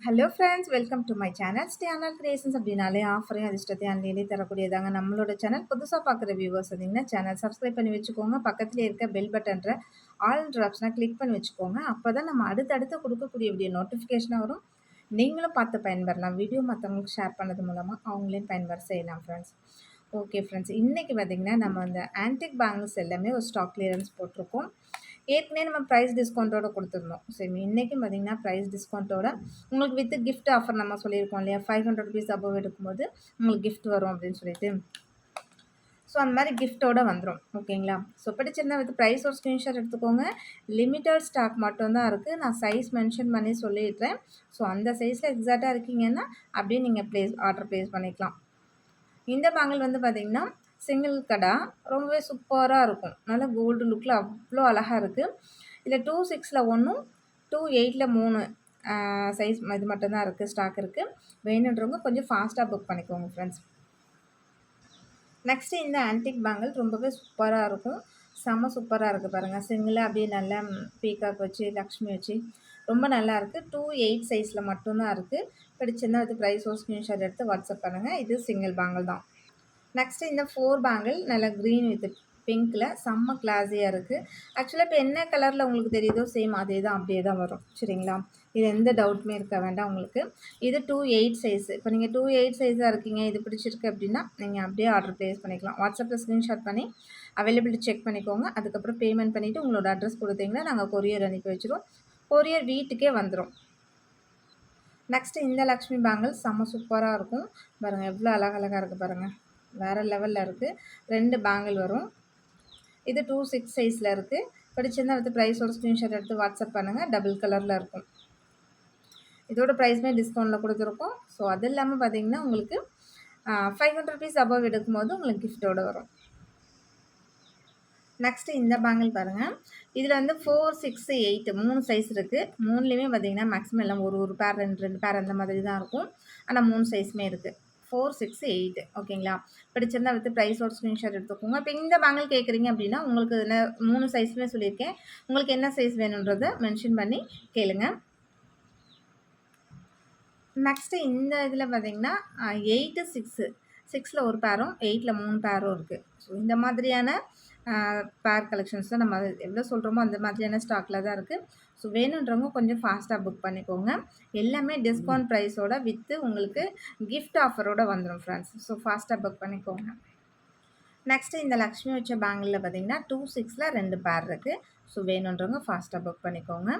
Hello friends, welcome to my channel. Channel creations அப்படின்னாலே ஆஃபரையும் அதிர்ஷ்டத்தையும் அன்றையிலே தரக்கூடியதாங்க நம்மளோட channel. புதுசாக பார்க்குற வியூவர்ஸ் இருந்தீங்கன்னா சேனல் சப்ஸ்கிரைப் பண்ணி வச்சுக்கோங்க. பக்கத்துலேயே இருக்க பெல் பட்டன்ற ஆல் ஆப்ஷனை கிளிக் பண்ணி வச்சுக்கோங்க. அப்போ தான் நம்ம அடுத்தடுத்து கொடுக்கக்கூடிய வீடியோ நோட்டிஃபிகேஷனாக வரும். நீங்களும் பார்த்து பயன்பெறலாம். வீடியோ மற்றவங்களுக்கு ஷேர் பண்ணது மூலமாக அவங்களையும் பயன்பெற செய்யலாம் ஃப்ரெண்ட்ஸ். ஓகே ஃப்ரெண்ட்ஸ், இன்றைக்கி பார்த்திங்கன்னா நம்ம அந்த ஆன்டிக் பேங்கிள்ஸ் எல்லாமே ஒரு ஸ்டாக் கிளியரன்ஸ் போட்டிருக்கோம். ஏற்கனவே நம்ம ப்ரைஸ் டிஸ்கவுண்ட்டோட கொடுத்துருந்தோம். சரி, இன்றைக்கும் பார்த்திங்கன்னா ப்ரைஸ் டிஸ்கவுண்ட்டோட உங்களுக்கு வித் கிஃப்ட் ஆஃபர் நம்ம சொல்லியிருக்கோம் இல்லையா, 500 ருபீஸ் அபோவ் எடுக்கும்போது உங்களுக்கு கிஃப்ட் வரும் அப்படின்னு சொல்லிட்டு. ஸோ அந்த மாதிரி கிஃப்ட்டோட வந்துடும். ஓகேங்களா? ஸோ பிடிச்சிருந்தா வித் ப்ரைஸ் ஒரு ஸ்க்ரீன்ஷாட் எடுத்துக்கோங்க. லிமிட்டட் ஸ்டாக் மட்டும்தான் இருக்குது. நான் சைஸ் மென்ஷன் பண்ணி சொல்லிடுறேன். ஸோ அந்த சைஸில் எக்ஸாக்டாக இருக்கீங்கன்னா அப்படியே நீங்கள் ஆர்டர் ப்ளேஸ் பண்ணிக்கலாம். இந்த பேங்கிள் வந்து பார்த்திங்கன்னா சிங்கிள் கடா ரொம்பவே சூப்பராக இருக்கும். நல்லா கோல்டு லுக்கில் அவ்வளோ அழகாக இருக்குது. இதில் 2/6 ஒன்றும் 2/8 3 சைஸ் இது மட்டும்தான் இருக்குது, ஸ்டாக் இருக்குது. வேணுன்றவங்க கொஞ்சம் ஃபாஸ்ட்டாக புக் பண்ணிக்கோங்க ஃப்ரெண்ட்ஸ். நெக்ஸ்ட்டு இந்த ஆன்டிக் பேங்கிள் ரொம்பவே சூப்பராக இருக்கும். செம்ம சூப்பராக இருக்குது பாருங்கள். சிங்கிளாக அப்படியே நல்லா பீகாக் வச்சு லக்ஷ்மி வச்சு ரொம்ப நல்லாயிருக்கு. 2/8 சைஸில் மட்டும்தான் இருக்குது. பிடிச்சிருந்தா அது ப்ரைஸ் ஒரு ஸ்க்ரீன்ஷாட் எடுத்து வாட்ஸ்அப் பண்ணுங்கள். இது சிங்கிள் பேங்கிள் தான். நெக்ஸ்ட்டு இந்த 4 பேங்கிள் நல்லா க்ரீன் வித் பிங்க்கில் செம்ம கிளாஸியாக இருக்குது. ஆக்சுவலாக இப்போ என்ன கலரில் உங்களுக்கு தெரியுதோ சேம் அதே தான், அப்படியே தான் வரும். சரிங்களா? இது எந்த டவுட்டுமே இருக்க வேண்டாம் உங்களுக்கு. இது 2/8 சைஸு. இப்போ நீங்கள் 2/8 சைஸாக இருக்கீங்க, இது பிடிச்சிருக்கு அப்படின்னா நீங்கள் அப்படியே ஆர்டர் ப்ளேஸ் பண்ணிக்கலாம். வாட்ஸ்அப்பில் ஸ்க்ரீன்ஷாட் பண்ணி அவைலபிலிட்டி செக் பண்ணிக்கோங்க. அதுக்கப்புறம் பேமெண்ட் பண்ணிவிட்டு உங்களோட அட்ரஸ் கொடுத்தீங்கன்னா நாங்கள் கொரியர் அனுப்பி வச்சுருவோம். கொரியர் வீட்டுக்கே வந்துடும். நெக்ஸ்ட்டு இந்த லக்ஷ்மி பேங்கிள் செம்ம சூப்பராக இருக்கும் பாருங்கள். எவ்வளோ அழகழகாக இருக்குது பாருங்கள். வேறு லெவலில் இருக்குது. 2 பேங்கிள் வரும். இது 2/6 சைஸில் இருக்குது. பிடிச்சிருந்தால் வந்து ப்ரைஸோட ஸ்க்ரீன்ஷாட் எடுத்து வாட்ஸ்அப் பண்ணுங்கள். டபுள் கலரில் இருக்கும். இதோட ப்ரைஸுமே டிஸ்கவுண்ட்டில் கொடுத்துருக்கோம். ஸோ அது இல்லாமல் பார்த்திங்கன்னா உங்களுக்கு 500 ருபீஸ் அபவ் எடுக்கும்போது உங்களுக்கு கிஃப்ட்டோடு வரும். நெக்ஸ்ட்டு இந்த பேங்கிள் பாருங்கள். இதில் வந்து 4, 6, 8 3 சைஸ் இருக்குது. 3லேயுமே பார்த்திங்கன்னா மேக்ஸிமம் எல்லாம் ஒரு பேர் 2 பேர் அந்த மாதிரி தான் இருக்கும். ஆனால் 3 சைஸுமே இருக்குது. 4, 6, 8 ஓகேங்களா? பிடிச்சிருந்தா வித் ப்ரைஸோட ஸ்க்ரீன்ஷாட் எடுத்துக்கோங்க. இப்போ இந்த பேங்கிள் கேட்குறீங்க அப்படின்னா உங்களுக்கு 3 சைஸுமே சொல்லியிருக்கேன். உங்களுக்கு என்ன சைஸ் வேணுன்றதை மென்ஷன் பண்ணி கேளுங்க. நெக்ஸ்ட்டு இந்த இதில் பார்த்திங்கன்னா 8, 6 6ல் ஒரு பேரும் 8ல் 3 பேரும் இருக்குது. ஸோ இந்த மாதிரியான பேர் கலெக்ஷன்ஸ் தான் நம்ம எவ்வளோ சொல்கிறோமோ அந்த மாதிரியான ஸ்டாக்கில் தான் இருக்குது. ஸோ வேணுன்றவங்க கொஞ்சம் ஃபாஸ்ட்டாக புக் பண்ணிக்கோங்க. எல்லாமே டிஸ்கவுண்ட் ப்ரைஸோட வித்து உங்களுக்கு கிஃப்ட் ஆஃபரோடு வந்துடும் ஃப்ரெண்ட்ஸ். ஸோ ஃபாஸ்ட்டாக புக் பண்ணிக்கோங்க. நெக்ஸ்ட்டு இந்த லக்ஷ்மி வச்ச பேங்கிளில் பார்த்திங்கன்னா 2/6ல் 2 பேர் இருக்குது. ஸோ வேணுன்றவங்க ஃபாஸ்ட்டாக புக் பண்ணிக்கோங்க.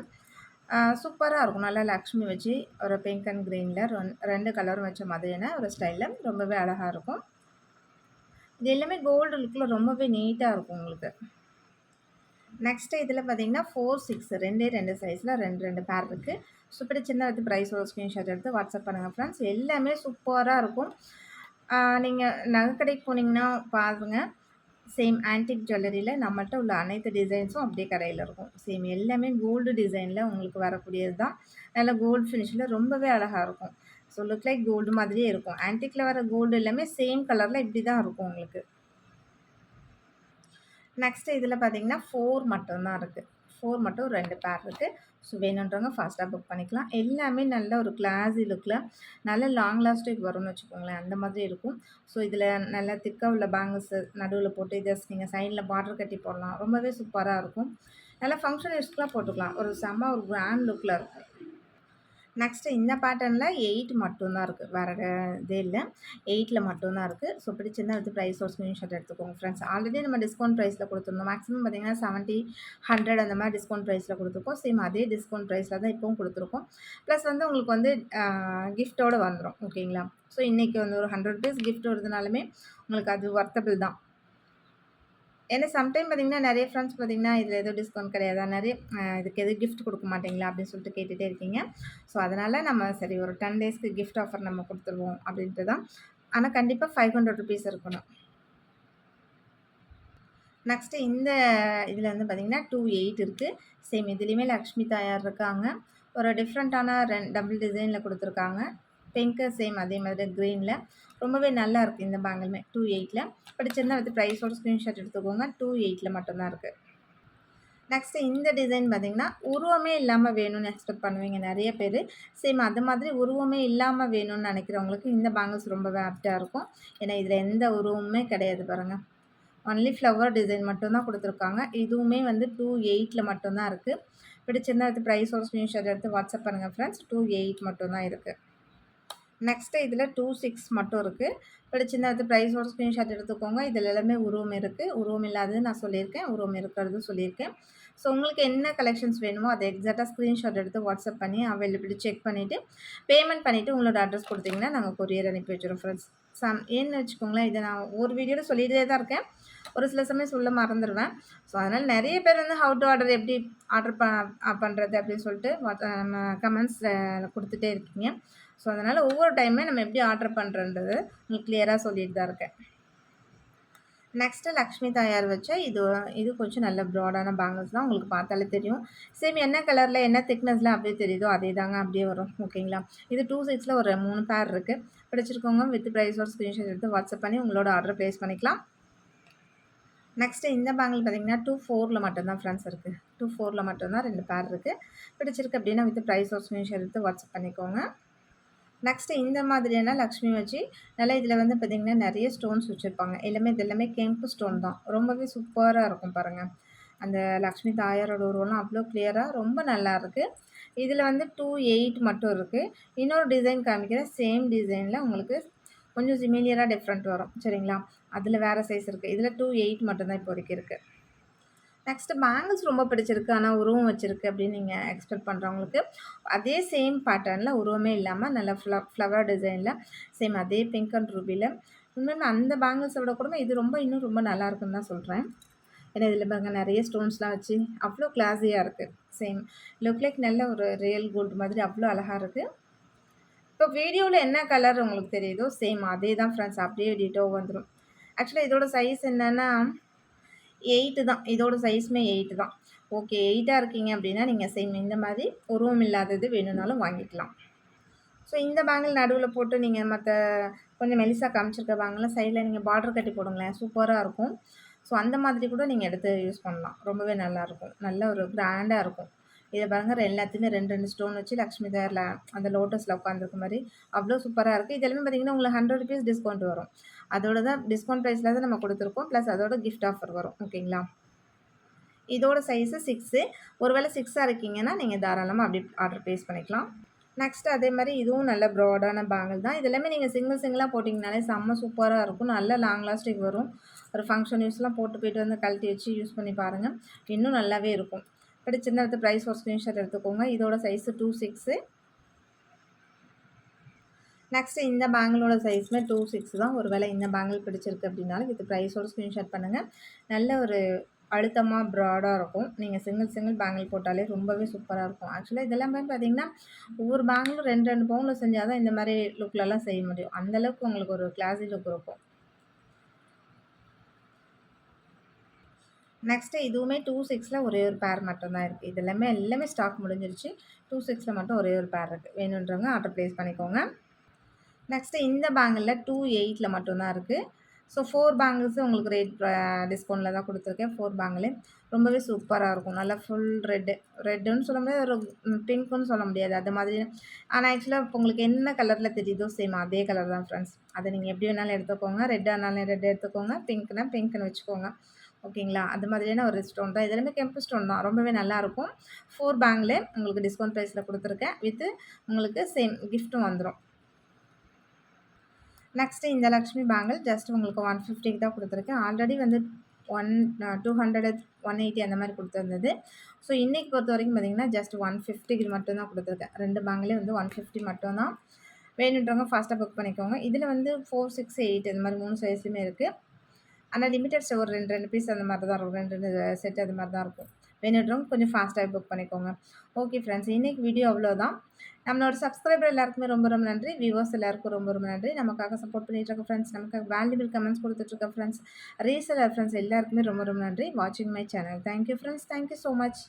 சூப்பராக இருக்கும். நல்லா லக்ஷ்மி வச்சு ஒரு பிங்க் அண்ட் க்ரீனில் 2 கலரும் வச்ச மாதிரியான ஒரு ஸ்டைலில் ரொம்பவே அழகாக இருக்கும். இது எல்லாமே கோல்டு லுக்கில் ரொம்பவே நீட்டாக இருக்கும் உங்களுக்கு. நெக்ஸ்ட்டு இதில் பார்த்திங்கன்னா 4, 6 2 சைஸில் 2 பேர் இருக்குது. ஸோ பிடிச்சிருந்தா வந்து ப்ரைஸோட ஸ்க்ரீன்ஷாட் எடுத்து வாட்ஸ்அப் பண்ணுங்கள் ஃப்ரெண்ட்ஸ். எல்லாமே சூப்பராக இருக்கும். நீங்கள் நகை கடைக்கு போனீங்கன்னா பாருங்கள். சேம் ஆன்டிக் ஜுவல்லரியில் நம்மள்ட்ட உள்ள அனைத்து டிசைன்ஸும் அப்படியே கடையில் இருக்கும். சேம் எல்லாமே கோல்டு டிசைனில் உங்களுக்கு வரக்கூடியது தான். நல்ல கோல்டு ஃபினிஷில் ரொம்பவே அழகாக இருக்கும். ஸோ லுக் லைக் கோல்டு மாதிரியே இருக்கும். ஆன்டிக்கில் வர கோல்டு எல்லாமே சேம் கலரில் இப்படி தான் இருக்கும் உங்களுக்கு. நெக்ஸ்ட்டு இதில் பார்த்திங்கன்னா 4 மட்டும்தான் இருக்குது. 4 மட்டும் 2 பேர் இருக்குது. ஸோ வேணுன்றவங்க ஃபாஸ்ட்டாக புக் பண்ணிக்கலாம். எல்லாமே நல்ல ஒரு கிளாஸி லுக்கில் நல்ல லாங் லாஸ்டிக் வரும்னு வச்சுக்கோங்களேன். அந்த மாதிரி இருக்கும். ஸோ இதில் நல்ல திக்காக உள்ள பேங்கிள்ஸு நடுவில் போட்டு இதை நீங்கள் சைடில் பார்டர் கட்டி போடலாம். ரொம்பவே சூப்பராக இருக்கும். நல்லா ஃபங்க்ஷன் யூஸ்க்குலாம் போட்டுக்கலாம். ஒரு செம்ம ஒரு கிராண்ட் லுக்கில் இருக்கும். நெக்ஸ்ட்டு இந்த பேட்டர்னில் 8 மட்டும்தான் இருக்குது. வேறு இதே இல்லை. 8ல் மட்டும்தான் இருக்குது. ஸோ பிடிச்சிருந்தா வந்து ப்ரைஸோட ஸ்க்ரீன்ஷாட் எடுத்துக்கோங்க ஃப்ரெண்ட்ஸ். ஆல்ரெடி நம்ம டிஸ்கவுண்ட் ப்ரைஸில் கொடுத்துருந்தோம். மேக்ஸிமம் பார்த்திங்கன்னா 70, 100 அந்த மாதிரி டிஸ்கவுண்ட் ப்ரைஸில் கொடுத்துருக்கோம். சேம் அதே டிஸ்கவுண்ட் ப்ரைஸில் தான் இப்போவும் கொடுத்துருக்கோம். ப்ளஸ் வந்து உங்களுக்கு வந்து கிஃப்ட்டோடு வந்துடும். ஓகேங்களா? ஸோ இன்றைக்கி வந்து ஒரு 100 ருபீஸ் கிஃப்ட் வருதுனாலுமே உங்களுக்கு அது வர்த்தபிள் தான். ஏன்னா சம்டைம் பார்த்திங்கன்னா நிறைய ஃப்ரெண்ட்ஸ் பார்த்திங்கன்னா இதில் எதுவும் டிஸ்கவுண்ட் கிடையாதா, நிறைய இதுக்கு எதுவும் கிஃப்ட் கொடுக்க மாட்டிங்களா அப்படின்னு சொல்லிட்டு கேட்டுகிட்டே இருக்கீங்க. ஸோ அதனால் நம்ம சரி ஒரு 10 டேஸ்க்கு கிஃப்ட் ஆஃபர் நம்ம கொடுத்துருவோம் அப்படின்ட்டு தான். ஆனால் கண்டிப்பாக 500 ருபீஸ் இருக்கணும். நெக்ஸ்ட்டு இந்த இதில் வந்து பார்த்திங்கன்னா 2/8 இருக்குது. சேம் இதுலேயுமே லக்ஷ்மி தாயார் இருக்காங்க. ஒரு டிஃப்ரெண்ட்டான டபுள் டிசைனில் கொடுத்துருக்காங்க. பிங்க்கு சேம் அதே மாதிரி க்ரீனில் ரொம்பவே நல்லா இருக்குது. இந்த பேங்கிளுமே 2/8ல் பிடிச்சிருந்தா வந்து ப்ரைஸோட ஸ்க்ரீன்ஷாட் எடுத்துக்கோங்க. 2/8ல் மட்டும்தான் இருக்குது. நெக்ஸ்ட்டு இந்த டிசைன் பார்த்தீங்கன்னா, உருவமே இல்லாம வேணும்னு எக்ஸ்பெக்ட் பண்ணுவீங்க நெறைய பேரு. சேம் அது மாதிரி உருவமே இல்லாம வேணும்னு நெனைக்கிறவங்களுக்கு இந்த பேங்கிள்ஸ் ரொம்பவே ஆப்ட்டா இருக்கும். ஏன்னா, இதில எந்த உருவமுமே கிடையாது பாருங்க. ஒன்லி ஃப்ளவர் டிசைன் மட்டும் தான் குடுத்துருக்காங்க. இதுவுமே வந்து 28ல மட்டும் தான் இருக்கு. பிடிச்சிருந்தா அடுத்து பிரைஸோட ஸ்க்ரீன்ஷாட் எடுத்து வாட்ஸ்அப் பண்ணுங்க ஃப்ரெண்ட்ஸ். 28 மட்டும் தான் இருக்கு. நெக்ஸ்ட்டு இதில 26 மட்டும் இருக்கு. பிடிச்சிருந்தா அடுத்து பிரைஸோட ஸ்க்ரீன்ஷாட் எடுத்துக்கோங்க. இதில எல்லாமே உருவம் இருக்கு. உருவம் இல்லாதது நான் சொல்லியிருக்கேன். உருவம் இருக்கிறதும் சொல்லியிருக்கேன். ஸோ உங்களுக்கு என்ன கலெக்ஷன்ஸ் வேணுமோ அத எக்ஸாக்ட்டா ஸ்க்ரீன்ஷாட் எடுத்து வாட்ஸ்அப் பண்ணி அவைலபிலிட்டி செக் பண்ணிவிட்டு, பேமெண்ட் பண்ணிவிட்டு உங்களோட அட்ரஸ் குடுத்தீங்கன்னா, நாங்க கொரியர் அனுப்பி வச்சுருவோம் ஃப்ரெண்ட்ஸ். ஏன்னு வச்சுக்கோங்களேன், இத நான் ஒரு வீடியோல சொல்லிட்டே தான் இருக்கேன். ஒரு சில சமயம் சொல்ல மறந்துருவேன். ஸோ, அதனால நெறைய பேர் வந்து ஹவ் டூ ஆர்டர் எப்படி ஆர்டர் பண்றது அப்படின்னு சொல்லிட்டு நம்ம கமெண்ட்ஸ்ல குடுத்துட்டே இருக்கீங்க. ஸோ, அதனால ஒவ்வொரு டைமே நம்ம எப்படி ஆர்டர் பண்றோன்றது உங்களுக்கு கிளியரா சொல்லிட்டு தான் இருக்கேன். நெக்ஸ்ட்டு லக்ஷ்மி தாயார் வச்ச இது கொஞ்சம் நல்ல ப்ராடான பேங்கிள்ஸ் தான். உங்களுக்கு பார்த்தாலே தெரியும். சேம் என்ன கலர்ல, என்ன திக்னஸ்ல அப்படியே தெரியுதோ, அதே தாங்க அப்படியே வரும். ஓகேங்களா? இது 26ல ஒரு 3 பேர் இருக்கு. பிடிச்சிருக்கவங்க வித் பிரைஸோட ஸ்க்ரீன்ஷாட் எடுத்து வாட்ஸ்அப் பண்ணி உங்களோட ஆர்டர் பிளேஸ் பண்ணிக்கலாம். நெக்ஸ்ட்டு இந்த பேங்கிள் பார்த்தீங்கன்னா, 24ல மட்டும் தான் ஃப்ரெண்ட்ஸ் இருக்கு. 24ல மட்டும் தான் 2 பேர் இருக்கு. பிடிச்சிருக்கு அப்படின்னா வித் பிரைஸோட ஸ்க்ரீன்ஷாட் எடுத்து வாட்ஸ்அப் பண்ணிக்கோங்க. நெக்ஸ்ட்டு இந்த மாதிரியான லக்ஷ்மி வச்சு நல்லா இதில வந்து பார்த்தீங்கன்னா, நெறைய ஸ்டோன்ஸ் வச்சுருப்பாங்க. இது எல்லாமே கெம்பு ஸ்டோன் தான். ரொம்பவே சூப்பரா இருக்கும் பாருங்க. அந்த லக்ஷ்மி தாயாரோட உருவம்லாம் அவ்வளோ கிளியரா ரொம்ப நல்லாயிருக்கு. இதில வந்து 28 மட்டும் இருக்கு. இன்னொரு டிசைன் காமிக்கிறேன். சேம் டிசைன்ல உங்களுக்கு கொஞ்சம் சிமிலியரா டிஃப்ரெண்ட் வரும். சரிங்களா? அதில வேற சைஸ் இருக்கு. இதில 28 மட்டும் தான் இப்போதைக்கு இருக்கு. நெக்ஸ்ட்டு பேங்கிள்ஸ் ரொம்ப பிடிச்சிருக்கு. ஆனா உருவம் வச்சிருக்கு அப்படின்னு நீங்க எக்ஸ்பெக்ட் பண்றவங்களுக்கு, அதே சேம் பேட்டர்ன்ல உருவமே இல்லாம நல்ல ஃப்ளவர் டிசைன்ல சேம் அதே பிங்க் அண்ட் ரூபில உண்மையுமே அந்த பேங்கிள்ஸ விட கூட இது இன்னும் ரொம்ப நல்லாயிருக்குன்னு தான் சொல்றேன். ஏன்னா இதில பாருங்க நெறைய ஸ்டோன்ஸ்லாம் வச்சு அவ்வளோ கிளாஸியா இருக்கு. சேம் லுக் லைக் நல்ல ஒரு ரியல் கோல்டு மாதிரி அவ்வளோ அழகா இருக்கு. இப்போ வீடியோல என்ன கலர் உங்களுக்கு தெரியுதோ, சேம் அதே தான் ஃப்ரெண்ட்ஸ். அப்படியே டிட்டோ வந்துரும். ஆக்சுவலா இதோட சைஸ் என்னன்னா 8 தான். இதோட சைஸுமே 8 தான். ஓகே 8ஆ இருக்கீங்க அப்படின்னா, நீங்க சேம் இந்த மாரி உருவம் இல்லாதது வேணும்னாலும் வாங்கிக்கலாம். ஸோ இந்த பேங்கிள் நடுவுல போட்டு நீங்க கொஞ்சம் மெலிசா காமிச்சிருக்க பேங்கிள்லாம் சைட்ல நீங்க பார்டர் கட்டி போடுங்களேன், சூப்பரா இருக்கும். ஸோ அந்த மாதிரி கூட நீங்க எடுத்து யூஸ் பண்ணலாம். ரொம்பவே நல்லாயிருக்கும். நல்ல ஒரு கிராண்டா இருக்கும். இத பாருங்க எல்லாத்துலயுமே 2, 2 ஸ்டோன் வச்சு லக்ஷ்மி தேர்ல அந்த லோட்டஸ்ல உட்காந்துருக்க மாரி அவ்வளோ சூப்பரா இருக்கு. இது எல்லாமே பார்த்தீங்கன்னா, உங்களுக்கு ₹100 டிஸ்கவுண்ட் வரும். அதோட தான் டிஸ்கவுண்ட் பிரைஸ்ல தான் நம்ம குடுத்துருக்கோம். ப்ளஸ் அதோட கிஃப்ட் ஆஃபர் வரும். ஓகேங்களா? இதோட சைஸு 6. ஒருவேளை 6ஆ இருக்கீங்கன்னா, நீங்க தாராளமா அப்படி ஆர்டர் பிளேஸ் பண்ணிக்கலாம். நெக்ஸ்ட் அதே மாரி இதுவும் நல்ல ப்ராடான பேங்கிள் தான். இது எல்லாமே நீங்க சிங்கிளா போட்டிங்கனாலே செம்ம சூப்பரா இருக்கும். நல்ல லாங் லாஸ்டிங் வரும். ஒரு ஃபங்ஷன் யூஸ்லாம் போட்டு போயிட்டு வந்து கழட்டி வச்சு யூஸ் பண்ணி பாருங்க. இன்னும் நல்லாவே இருக்கும். பிடிச்சிருந்தா அடுத்து பிரைஸ் ஒரு ஸ்க்ரீன்ஷாட் எடுத்துக்கோங்க. இதோட சைஸு 26. நெக்ஸ்ட் இந்த பேங்கிளோட சைஸுமே 26 தான். ஒருவேளை இந்த பேங்கிள் பிடிச்சிருக்கு அப்படின்னாலும் வித் பிரைஸோட ஸ்க்ரீன்ஷாட் பண்ணுங்க. நல்ல ஒரு அழுத்தமா ப்ராடா இருக்கும். நீங்க சிங்கிள் பேங்கிள் போட்டாலே ரொம்பவே சூப்பரா இருக்கும். ஆக்சுவலா இதெல்லாமே பார்த்தீங்கன்னா, ஒவ்வொரு பேங்கிளும் 2, 2 பவுன்ல செஞ்சா தான் இந்த மாரி லுக்லலாம் செய்ய முடியும். அந்த அளவுக்கு உங்களுக்கு ஒரு கிளாஸி லுக் இருக்கும். நெக்ஸ்ட்டு இதுவுமே 26ல ஒரே ஒரு பேர் மட்டும் தான் இருக்கு. இது எல்லாமே ஸ்டாக் முடிஞ்சிருச்சு. 26ல மட்டும் ஒரே ஒரு பேர் இருக்கு. வேணுன்றவங்க ஆர்டர் பிளேஸ் பண்ணிக்கோங்க. நெக்ஸ்ட்டு இந்த பேங்கிள்ல 28ல மட்டும் தான் இருக்கு. ஸோ 4 பேங்கிள்ஸும் உங்களுக்கு டிஸ்கவுண்ட்ல தான் குடுத்துருக்கேன். 4 பேங்கிளு ரொம்பவே சூப்பரா இருக்கும். நல்லா ஃபுல் ரெட்டுன்னு சொல்ல முடியாது. ஒரு பிங்க்குன்னு சொல்ல முடியாது. அது மாதிரி ஆனா ஆக்சுவலா இப்போ உங்களுக்கு என்ன கலர்ல தெரியுதோ சேம் அதே கலர் தான் ஃப்ரெண்ட்ஸ். அத நீங்க எப்படி வேணாலும் எடுத்துக்கோங்க. ரெட்டா இருந்தாலும் ரெட் எடுத்துக்கோங்க. பிங்க்னா பிங்க்ன்னு வச்சுக்கோங்க. ஓகேங்களா? அது மாதிரியான ஒரு ஸ்டோன் தான். இது எல்லாமே கெம்பு ஸ்டோன் தான். ரொம்பவே நல்லாயிருக்கும். 4 பேங்கிளு உங்களுக்கு டிஸ்கவுண்ட் ப்ரைஸ்ல குடுத்துருக்கேன். உங்களுக்கு சேம் கிஃப்ட்டும் வந்துரும். நெக்ஸ்ட்டு இந்த லக்ஷ்மி பேங்கிள் ஜஸ்ட் உங்களுக்கு 150க்கு தான் குடுத்துருக்கேன். ஆல்ரெடி வந்து 200 180 அந்த மாரி குடுத்துருந்தது. ஸோ இன்னைக்கு பொறுத்தவரைக்கும் பார்த்தீங்கன்னா, ஜஸ்ட் 150க்கு மட்டும் தான் குடுத்துருக்கேன். 2 பேங்கிலே வந்து 150 மட்டும் தான். வேணுன்றவங்க ஃபாஸ்ட்டா புக் பண்ணிக்கோங்க. இதில வந்து 4, 6, 8 இந்த மாரி 3 சைஸ்லயுமே இருக்கு. ஆனா லிமிட்டட் ஸ்டோர் ஒரு 2, 2 பீஸ் அந்த மாரி தான் இருக்கும். 2, 2 செட் அது மாரி தான் இருக்கும். வேணுன்றவங்க கொஞ்சம் ஃபாஸ்ட்டாவே புக் பண்ணிக்கோங்க. Okay friends. இன்னைக்கு வீடியோ அவ்வளோதான். நம்மளோட சப்ஸ்கிரைபர் எல்லாருக்குமே ரொம்ப நன்றி. வியூவர்ஸ் எல்லாருக்கும் ரொம்ப நன்றி. நமக்காக சப்போர்ட் பண்ணிட்டு இருக்க ஃப்ரெண்ட்ஸ், நமக்காக வேல்யூபிள் கமெண்ட்ஸ் குடுத்துட்டு இருக்க ஃப்ரெண்ட்ஸ், ரீசெல்லர் ஃப்ரெண்ட்ஸ் எல்லாருக்குமே ரொம்ப நன்றி. வாட்சிங் my channel. Thank you friends. Thank you so much.